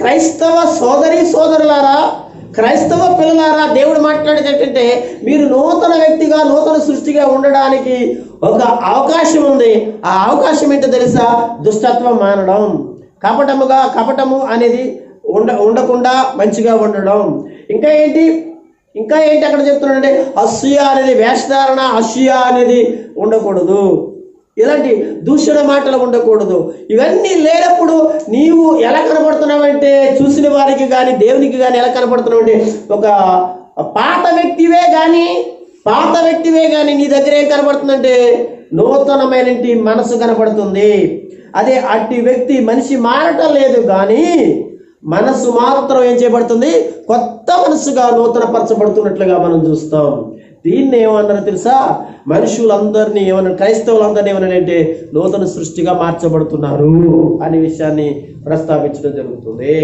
క్రైస్తవ సోదరులారా, క్రైస్తవ పిల్లలారా, దేవుడు మాట్లాడేది ఏంటంటే మీరు నూతన వ్యక్తిగా, నూతన సృష్టిగా ఉండడానికి ఒక అవకాశం ఉంది. ఆ అవకాశం ఏంటో తెలుసా? దుష్టత్వం మానడం, కపటము అనేది ఉండకుండా మంచిగా ఉండడం. ఇంకా ఏంటి అక్కడ చెప్తున్నాడంటే అసూయ అనేది, వేషధారణ, అసూయ అనేది ఉండకూడదు. ఇలాంటి దూషణ మాటలు ఉండకూడదు. ఇవన్నీ లేనప్పుడు నీవు ఎలా కనబడుతున్నావంటే, చూసిన వారికి కానీ దేవునికి కానీ ఎలా కనబడుతున్నావంటే ఒక పాత వ్యక్తివే కానీ నీ దగ్గర ఏం కనబడుతుందంటే నూతనమైన మనసు కనబడుతుంది. అదే అట్టి వ్యక్తి మనిషి మారటం లేదు కానీ మనసు మాత్రం ఏం చేయబడుతుంది? కొత్త మనసుగా నూతన పరచబడుతున్నట్లుగా మనం చూస్తాం. దీన్ని ఏమన్నారో తెలుసా? మనుషులందరినీ ఏమన్నా, క్రైస్తవులందరినీ ఏమన్నారంటే నూతన సృష్టిగా మార్చబడుతున్నారు అనే విషయాన్ని ప్రస్తావించడం జరుగుతుంది.